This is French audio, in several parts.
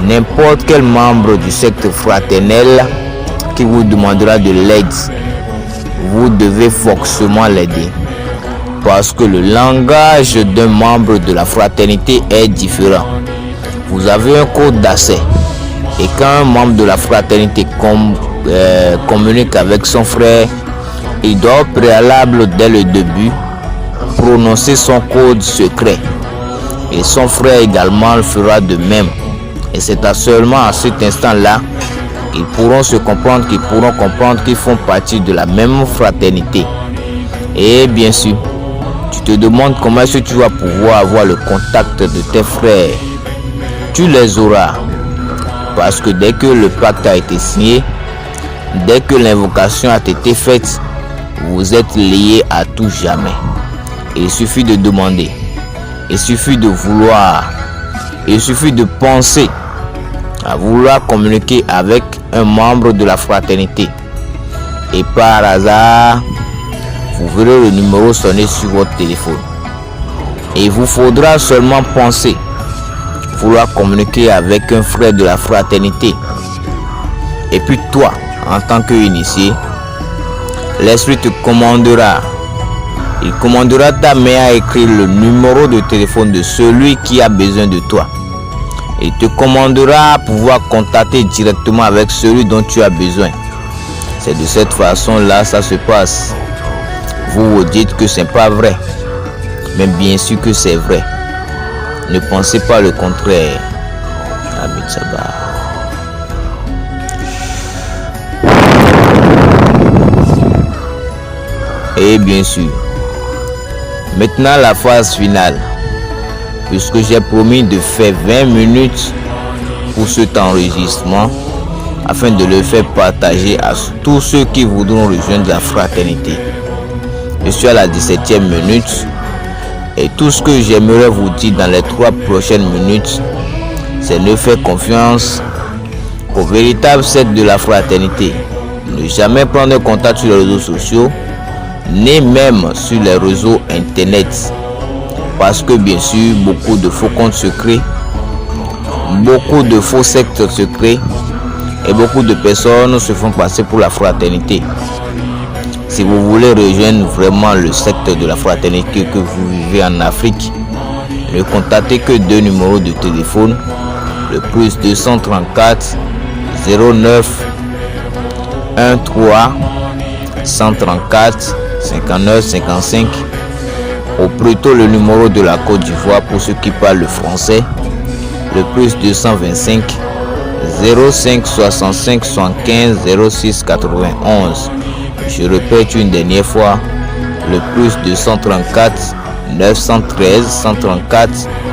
n'importe quel membre du secte fraternel qui vous demandera de l'aide, vous devez forcément l'aider. Parce que le langage d'un membre de la fraternité est différent. Vous avez un code d'accès. Et quand un membre de la fraternité communique avec son frère, il doit au préalable dès le début prononcer son code secret. Et son frère également le fera de même. Et c'est seulement à cet instant-là qu'ils pourront se comprendre, qu'ils font partie de la même fraternité. Et bien sûr, tu te demandes comment est-ce que tu vas pouvoir avoir le contact de tes frères. Tu les auras. Parce que dès que le pacte a été signé, dès que l'invocation a été faite, vous êtes liés à tout jamais. Il suffit de demander. Il suffit de vouloir. Il suffit de penser à vouloir communiquer avec un membre de la fraternité. Et par hasard, vous verrez le numéro sonner sur votre téléphone. Et il vous faudra seulement penser, vouloir communiquer avec un frère de la fraternité. Et puis toi, en tant qu'initié, l'esprit te commandera. Il commandera ta main à écrire le numéro de téléphone de celui qui a besoin de toi. Il te commandera à pouvoir contacter directement avec celui dont tu as besoin. C'est de cette façon-là ça se passe. Vous vous dites que ce n'est pas vrai. Mais bien sûr que c'est vrai. Ne pensez pas le contraire. Amin Sabah. Et bien sûr, maintenant la phase finale. Puisque j'ai promis de faire 20 minutes pour cet enregistrement afin de le faire partager à tous ceux qui voudront rejoindre la fraternité. Je suis à la 17e minute et tout ce que j'aimerais vous dire dans les 3 prochaines minutes, c'est ne faire confiance au véritable secte de la fraternité. Ne jamais prendre contact sur les réseaux sociaux, ni même sur les réseaux internet. Parce que bien sûr, beaucoup de faux comptes secrets, beaucoup de faux sectes secrets et beaucoup de personnes se font passer pour la fraternité. Si vous voulez rejoindre vraiment le secte de la fraternité que vous vivez en Afrique, ne contactez que 2 numéros de téléphone, le plus 234 09 13 134 59 55, ou plutôt le numéro de la Côte d'Ivoire pour ceux qui parlent le français, le plus 225 05 65 75 06 91. Je répète une dernière fois, le plus 234 913 134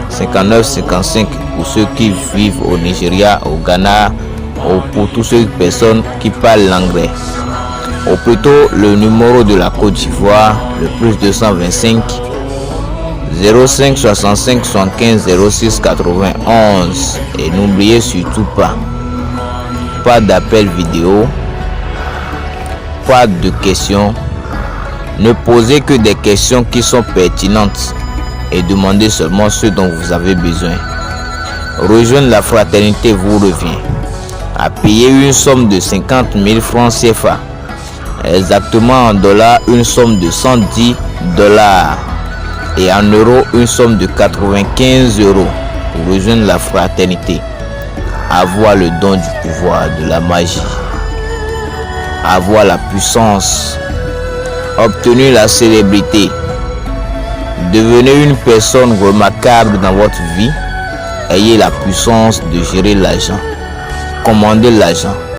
59 55 pour ceux qui vivent au Nigeria, au Ghana, ou pour toutes ces personnes qui parlent l'anglais. Ou plutôt le numéro de la Côte d'Ivoire, le plus 225 05 65 75 06 91. Et n'oubliez surtout pas d'appel vidéo, pas de questions. Ne posez que des questions qui sont pertinentes et demandez seulement ce dont vous avez besoin. Rejoindre la fraternité vous revient à payer une somme de 50 000 francs CFA, exactement en dollars une somme de 110 $, et en euros une somme de 95 € pour rejoindre la fraternité. Avoir le don du pouvoir, de la magie, avoir la puissance, obtenir la célébrité, devenir une personne remarquable dans votre vie. Ayez la puissance de gérer l'argent, commander l'argent.